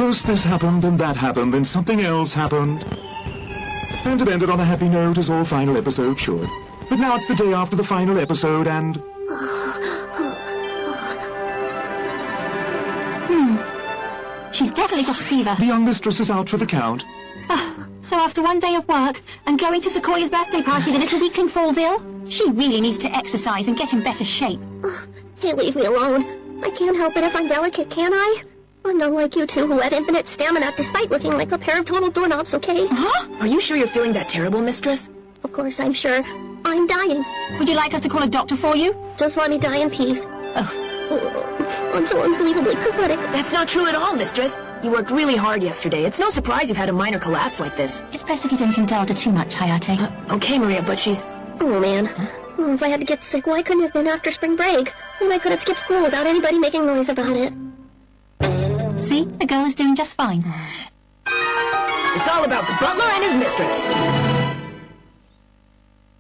First this happened, then that happened, then something else happened. And it ended on a happy note, as all final episodes should. But now it's the day after the final episode, and... She's definitely got a fever. the young mistress is out for the count. So after one day of work and going to Sequoia's birthday party, the little weakling falls ill? She really needs to exercise and get in better shape. Hey, leave me alone. I can't help it if I'm delicate, can I? I'm not like you two who have infinite stamina despite looking like a pair of total doorknobs, okay? Huh? Are you sure you're feeling that terrible, mistress? Of course, I'm sure. I'm dying. Would you like us to call a doctor for you? Just let me die in peace. I'm so unbelievably pathetic. That's not true at all, mistress. You worked really hard yesterday. It's no surprise you've had a minor collapse like this. It's best if you don't indulge her too much, Hayate. Okay, Maria, but she's... Oh, man. Oh, if I had to get sick, why couldn't it have been after spring break? Then I could have skipped school without anybody making noise about it. See? The girl is doing just fine. It's all about the butler and his mistress.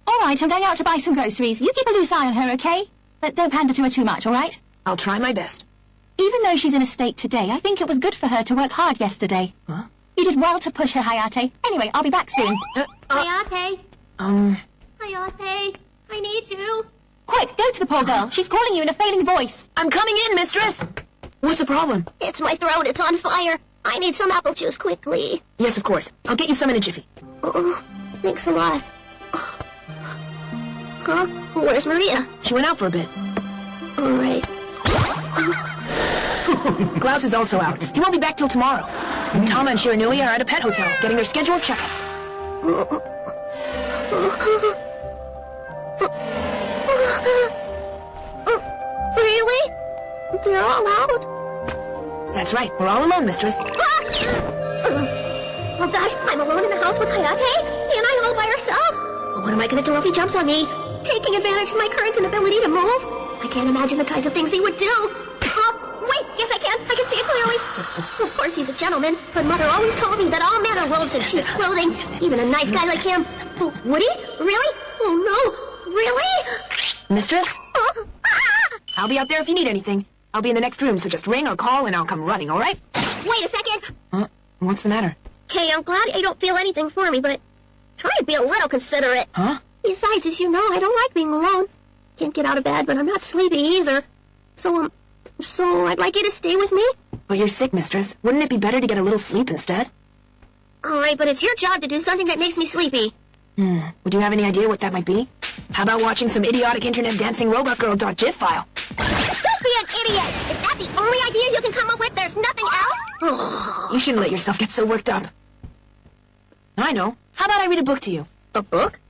All right, I'm going out to buy some groceries. You keep a loose eye on her, okay? But don't pander to her too much, all right? I'll try my best. Even though she's in a state today, I think it was good for her to work hard yesterday. Huh? You did well to push her, Hayate. Anyway, I'll be back soon. Hayate! Hayate! I need you! Quick, go to the poor girl. She's calling you in a failing voice. I'm coming in, mistress! What's the problem? It's my throat, it's on fire. I need some apple juice quickly. Yes, of course. I'll get you some in a jiffy. Thanks a lot. Huh? Where's Maria? She went out for a bit. All right. Klaus is also out. He won't be back till tomorrow. And Tama and Shiranui are at a pet hotel, getting their scheduled checkups. Really? They're all out? That's right. We're all alone, mistress. Oh gosh, I'm alone in the house with Hayate? He and I all by ourselves? What am I gonna do if he jumps on me? Taking advantage of my current inability to move? I can't imagine the kinds of things he would do. Oh, wait, yes I can see it clearly. Of course he's a gentleman, but Mother always told me that all men are wolves in sheep's clothing. Even a nice guy like him. Oh, would he? Really? Oh no, really? Mistress? I'll be out there if you need anything. I'll be in the next room, so just ring or call and I'll come running, all right? Wait a second. What's the matter? Okay, I'm glad you don't feel anything for me, but try to be a little considerate. Huh? Besides, as you know, I don't like being alone. Can't get out of bed, but I'm not sleepy either. So I'd like you to stay with me. But you're sick, mistress. Wouldn't it be better to get a little sleep instead? All right, but it's your job to do something that makes me sleepy. Would you have any idea what that might be? How about watching some idiotic internet dancing robot girl.gif file? Don't be an idiot! Is that the only idea you can come up with? There's nothing else? You shouldn't let yourself get so worked up. I know. How about I read a book to you? A book?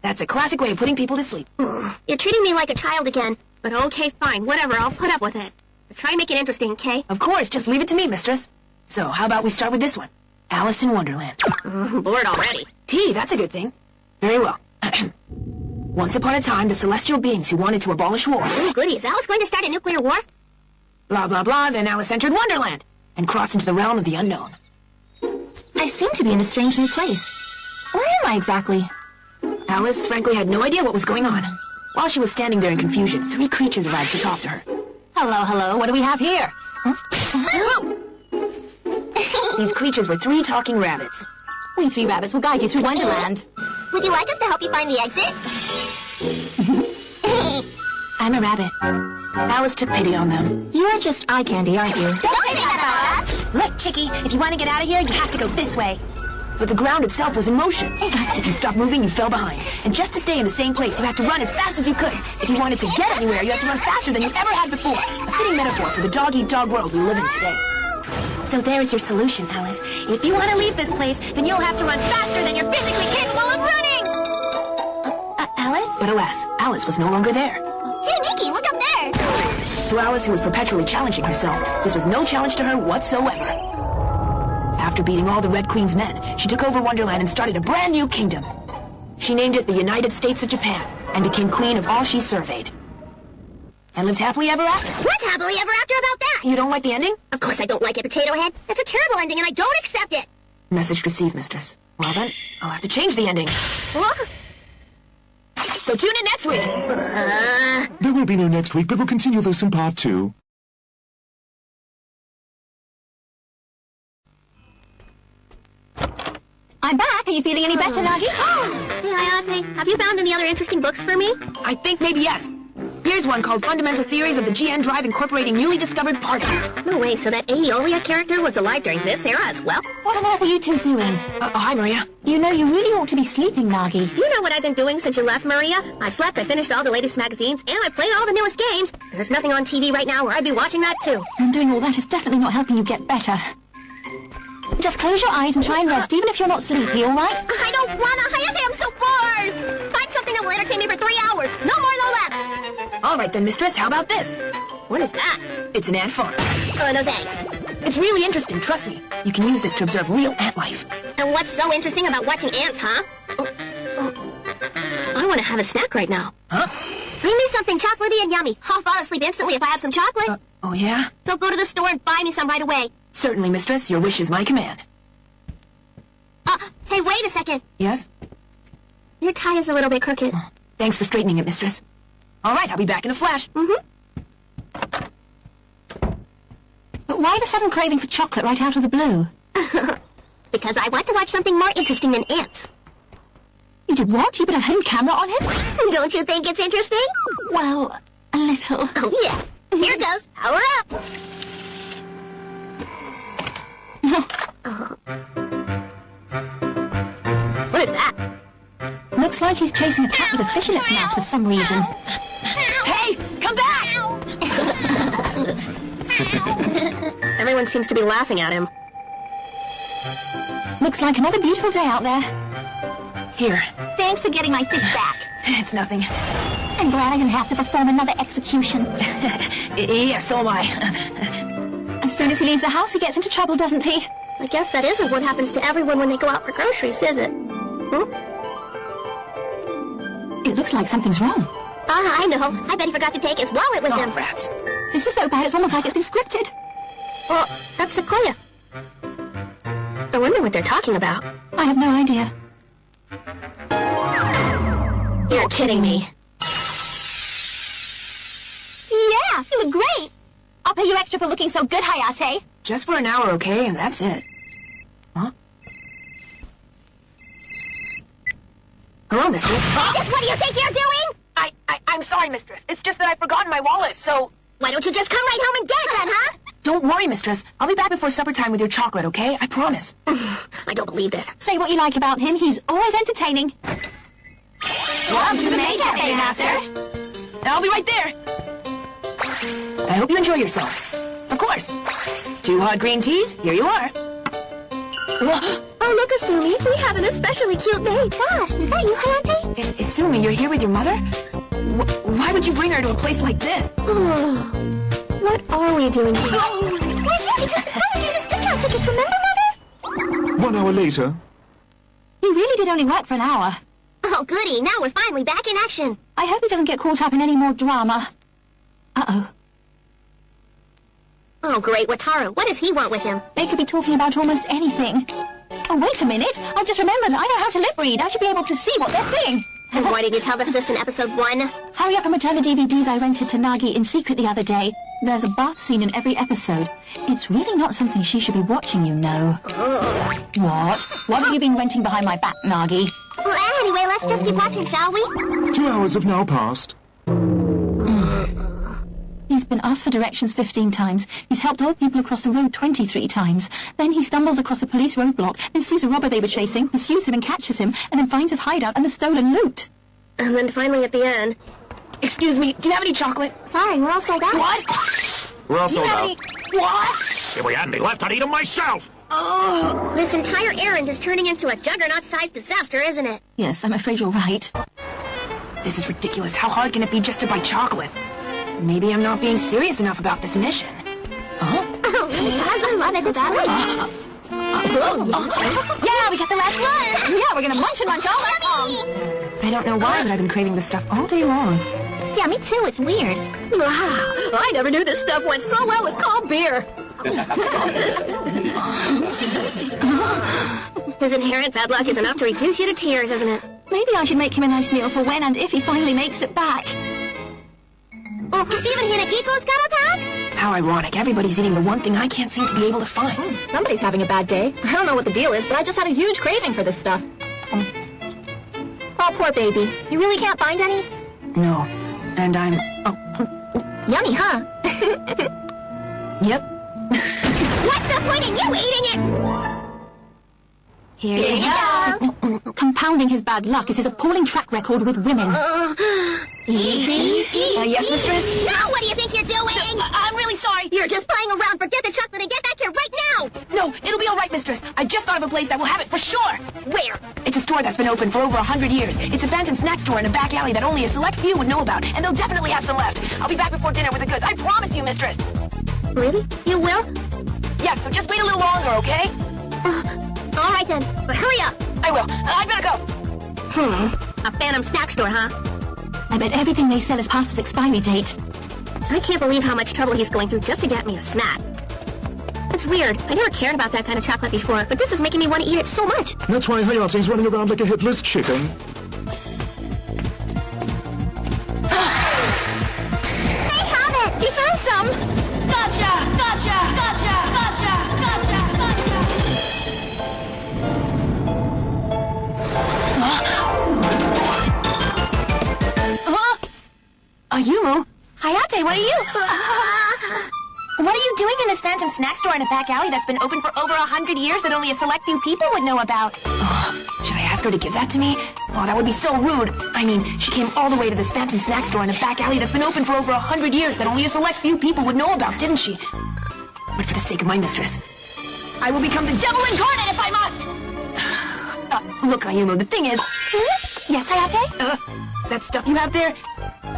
That's a classic way of putting people to sleep. You're treating me like a child again. But okay, fine, whatever, I'll put up with it. But try to make it interesting, okay? Of course, just leave it to me, mistress. So, how about we start with this one? Alice in Wonderland. Bored already. Tea, that's a good thing. Very well. Once upon a time, the celestial beings who wanted to abolish war. Oh, goody, is Alice going to start a nuclear war? Blah, blah, blah, then Alice entered Wonderland and crossed into the realm of the unknown. I seem to be in a strange new place. Where am I exactly? Alice, frankly, had no idea what was going on. While she was standing there in confusion, 3 creatures arrived to talk to her. Hello, what do we have here? These creatures were 3 talking rabbits. We 3 rabbits will guide you through Wonderland. Would you like us to help you find the exit? I'm a rabbit. Alice took pity on them. You're just eye candy, aren't you? Don't say that about us! Look, Chickie, if you want to get out of here, you have to go this way. But the ground itself was in motion. If you stopped moving, you fell behind. And just to stay in the same place, you had to run as fast as you could. If you wanted to get anywhere, you had to run faster than you ever had before. A fitting metaphor for the dog-eat-dog world we live in today. So there is your solution, Alice. If you want to leave this place, then you'll have to run faster than you're physically capable of running! Alice? But alas, Alice was no longer there. Hey, Nikki, look up there! To Alice, who was perpetually challenging herself, this was no challenge to her whatsoever. After beating all the Red Queen's men, she took over Wonderland and started a brand new kingdom. She named it the United States of Japan and became queen of all she surveyed. And lived happily ever after. What's happily ever after about that? You don't like the ending? Of course I don't like it, Potato Head. That's a terrible ending and I don't accept it. Message received, mistress. Well then, I'll have to change the ending. What? So tune in next week! There will be no next week, but we'll continue this in part 2. I'm back. Are you feeling any better, Nagi? Hey, Hayate, have you found any other interesting books for me? I think maybe yes. Here's one called Fundamental Theories of the GN Drive Incorporating Newly Discovered Particles. No way, so that Aeolia character was alive during this era as well? What on earth are you two doing? Hi, Maria. You know you really ought to be sleeping, Nagi. Do you know what I've been doing since you left, Maria? I've slept, I finished all the latest magazines, and I've played all the newest games. There's nothing on TV right now where I'd be watching that too. And doing all that is definitely not helping you get better. Just close your eyes and try and rest, even if you're not sleepy, all right? I don't wanna! Hayate, I'm so bored! Find something that will entertain me for 3 hours! No more, no less! All right then, mistress, how about this? What is that? It's an ant farm. Oh, no thanks. It's really interesting, trust me. You can use this to observe real ant life. And what's so interesting about watching ants, huh? I want to have a snack right now. Huh? Bring me something chocolatey and yummy. I'll fall asleep instantly if I have some chocolate. Oh yeah? So go to the store and buy me some right away. Certainly, mistress. Your wish is my command. Hey, wait a second. Yes? Your tie is a little bit crooked. Thanks for straightening it, mistress. All right, I'll be back in a flash. Mm-hmm. But why the sudden craving for chocolate right out of the blue? Because I want to watch something more interesting than ants. You did what? You put a home camera on him? Don't you think it's interesting? Well, a little. Oh, yeah. Here goes. Power up. What is that? Looks like he's chasing a cat with a fish in its mouth for some reason. Hey, come back! Everyone seems to be laughing at him. Looks like another beautiful day out there. Here. Thanks for getting my fish back. It's nothing. I'm glad I didn't have to perform another execution. Yeah, so am I. As soon as he leaves the house, he gets into trouble, doesn't he? I guess that isn't what happens to everyone when they go out for groceries, is it? Huh? It looks like something's wrong. Ah, I know. I bet he forgot to take his wallet with him. Oh, rats. This is so bad, it's almost like it's been scripted. Well, that's Sequoia. I wonder what they're talking about. I have no idea. You're kidding me. Yeah, you look great. I'll pay you extra for looking so good, Hayate. Just for an hour, okay? And that's it. Huh? Hello, mistress. Yes, what do you think you're doing? I'm sorry, mistress. It's just that I've forgotten my wallet, so... Why don't you just come right home and get it then, huh? Don't worry, mistress. I'll be back before supper time with your chocolate, okay? I promise. I don't believe this. Say what you like about him, he's always entertaining. Welcome to the main cafe, master. I'll be right there. I hope you enjoy yourself. Of course. 2 hot green teas, here you are. Oh, look, Asumi. We have an especially cute maid. Gosh, is that you, Hayate? Isumi, you're here with your mother? Why would you bring her to a place like this? What are we doing here? Wait, yeah, because Father gave us discount tickets, remember, Mother? 1 hour later. He really did only work for an hour. Oh, goody. Now we're finally back in action. I hope he doesn't get caught up in any more drama. Uh-oh. Oh, great. Wataru, what does he want with him? They could be talking about almost anything. Oh, wait a minute. I've just remembered. I know how to lip read. I should be able to see what they're saying. And why didn't you tell us this in episode 1? Hurry up and return the DVDs I rented to Nagi in secret the other day. There's a bath scene in every episode. It's really not something she should be watching, you know. What? What have you been renting behind my back, Nagi? Well, anyway, let's just keep watching, shall we? 2 hours have now passed. He's been asked for directions 15 times. He's helped old people across the road 23 times. Then he stumbles across a police roadblock, then sees a robber they were chasing, pursues him and catches him, and then finds his hideout and the stolen loot. And then finally at the end... Excuse me, do you have any chocolate? Sorry, we're all sold out. What? We're all Do you sold have out. any... What? If we had any left, I'd eat them myself. This entire errand is turning into a juggernaut-sized disaster, isn't it? Yes, I'm afraid you're right. This is ridiculous. How hard can it be just to buy chocolate? Maybe I'm not being serious enough about this mission. Huh? Oh, I love it. That's great. Yeah, we got the last one. Yeah, we're gonna munch and munch all night long. I don't know why, but I've been craving this stuff all day long. Yeah, me too. It's weird. Wow, I never knew this stuff went so well with cold beer. His inherent bad luck is enough to reduce you to tears, isn't it? Maybe I should make him a nice meal for when and if he finally makes it back. Oh, even Hinekiko's got a pack? How ironic. Everybody's eating the one thing I can't seem to be able to find. Somebody's having a bad day. I don't know what the deal is, but I just had a huge craving for this stuff. Oh, poor baby. You really can't find any? No. And I'm... Oh, Yummy, huh? yep. What's the point in you eating it? Here you go. Compounding his bad luck is his appalling track record with women. Yes, mistress? Now what do you think you're doing? I'm really sorry. You're just playing around. Forget the chocolate and get back here right now. No, it'll be all right, mistress. I just thought of a place that will have it for sure. Where? It's a store that's been open for over 100 years. It's a phantom snack store in a back alley that only a select few would know about, and they'll definitely have some left. I'll be back before dinner with the goods. I promise you, mistress. Really? You will? Yeah, so just wait a little longer, okay? All right then, but hurry up. I will. I better go. A phantom snack store, huh? I bet everything they sell is past its expiry date. I can't believe how much trouble he's going through just to get me a snack. It's weird. I never cared about that kind of chocolate before, but this is making me want to eat it so much. That's why Hayate's running around like a headless chicken. They have it! He found some! Gotcha! Gotcha! Gotcha! Gotcha! Gotcha! Gotcha! Yumu? Hayate, what are you? What are you doing in this phantom snack store in a back alley that's been open for over 100 years that only a select few people would know about? Should I ask her to give that to me? Oh, that would be so rude. I mean, she came all the way to this phantom snack store in a back alley that's been open for over 100 years that only a select few people would know about, didn't she? But for the sake of my mistress, I will become the devil incarnate if I must! Look, Ayumu, the thing is... Yes, Hayate? That stuff you have there,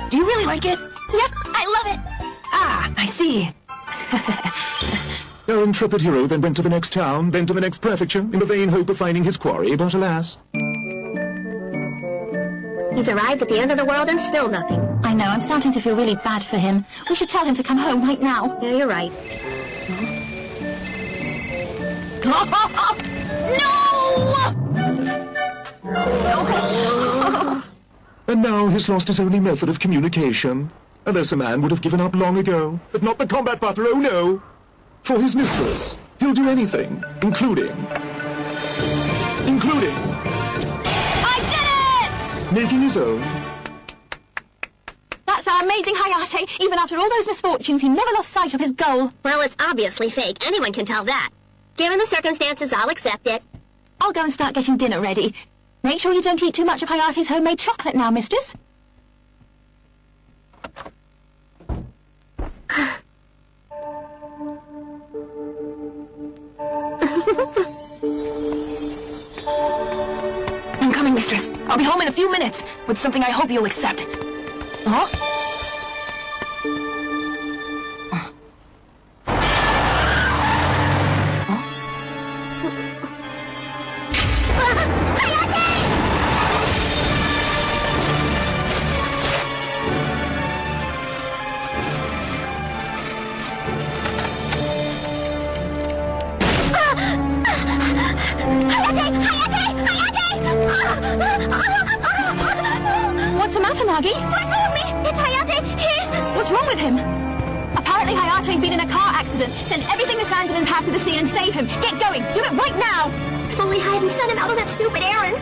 do you really like it? Yep, I love it. Ah, I see. Our intrepid hero then went to the next town, then to the next prefecture, in the vain hope of finding his quarry, but alas... He's arrived at the end of the world and still nothing. I know, I'm starting to feel really bad for him. We should tell him to come home right now. Yeah, you're right. And now he's lost his only method of communication. Unless a man would have given up long ago. But not the combat butler, oh no! For his mistress, he'll do anything, including... I did it! making his own. That's our amazing Hayate. Even after all those misfortunes, he never lost sight of his goal. Well, it's obviously fake. Anyone can tell that. Given the circumstances, I'll accept it. I'll go and start getting dinner ready. Make sure you don't eat too much of Hayate's homemade chocolate now, mistress. I'm coming, mistress. I'll be home in a few minutes with something I hope you'll accept. Huh? What's the matter, Nagi? Let go of me! It's Hayate! He's... What's wrong with him? Apparently Hayate's been in a car accident. Send everything the Sanzamans have to the scene and save him. Get going. Do it right now. If only I hadn't sent him out on that stupid errand.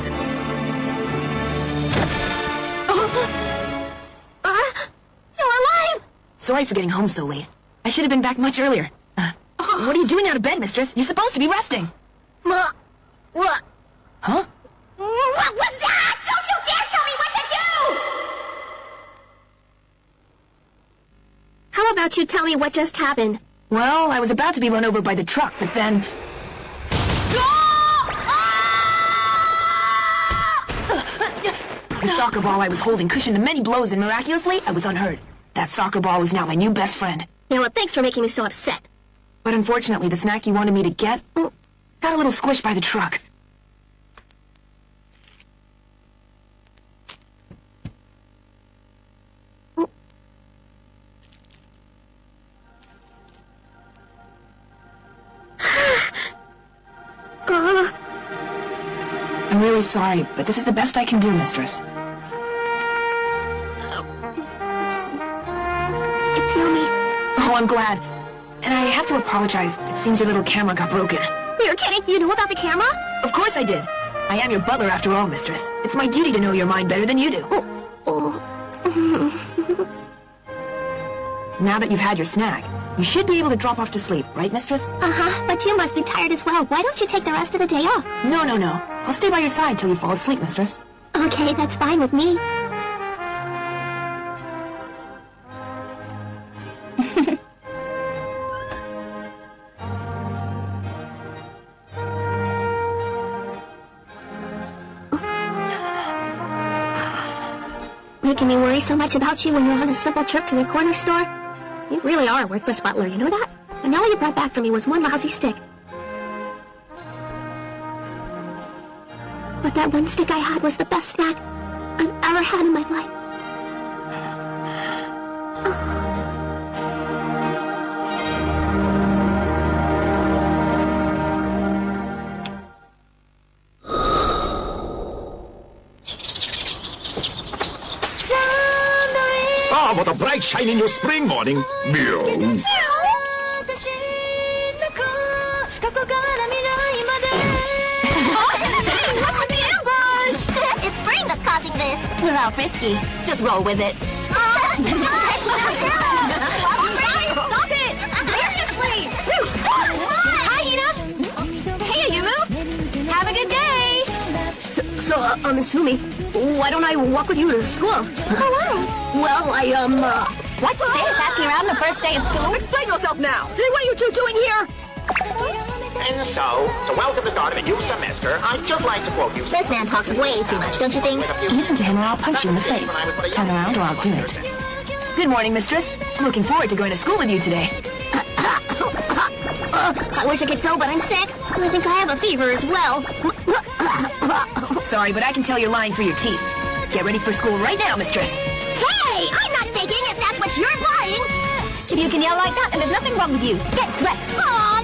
You're alive! Sorry for getting home so late. I should have been back much earlier. What are you doing out of bed, mistress? You're supposed to be resting. What? Huh? What was that? Don't you dare tell me what to do! How about you tell me what just happened? Well, I was about to be run over by the truck, but then... The soccer ball I was holding cushioned the many blows, and miraculously, I was unhurt. That soccer ball is now my new best friend. Yeah, well, thanks for making me so upset. But unfortunately, the snack you wanted me to get got a little squished by the truck. I'm really sorry, but this is the best I can do, mistress. It's yummy. Oh, I'm glad. And I have to apologize. It seems your little camera got broken. You're kidding? You knew about the camera? Of course I did. I am your butler after all, mistress. It's my duty to know your mind better than you do. Now that you've had your snack, you should be able to drop off to sleep, right, mistress? Uh-huh, but you must be tired as well. Why don't you take the rest of the day off? No. I'll stay by your side till you fall asleep, mistress. Okay, that's fine with me. Making me worry so much about you when you're on a simple trip to the corner store? You really are a worthless butler, you know that? And now all you brought back for me was one lousy stick. But that one stick I had was the best snack I've ever had in my life. Ah, what a bright, shiny new spring morning. Meow. What's with the ambush? It's spring that's causing this. We're all frisky. Just roll with it. Stop it! Seriously! Hi, Ina! Hey, Ayumu! Have a good day! So, Misumi, why don't I walk with you to school? Oh, well, What's this? Asking around the first day of school? Explain yourself now! Hey, what are you two doing here? And so, to welcome the start of a new semester, I'd just like to quote you. this man talks way too much, don't you think? Listen to him or I'll punch you in the face. Turn around or I'll do it. Good morning, mistress. I'm looking forward to going to school with you today. I wish I could go, but I'm sick. I think I have a fever as well. Sorry, but I can tell you're lying through your teeth. Get ready for school right now, mistress. Hey, I'm not faking if that's what you're buying. If you can yell like that, then there's nothing wrong with you. Get dressed. Aww.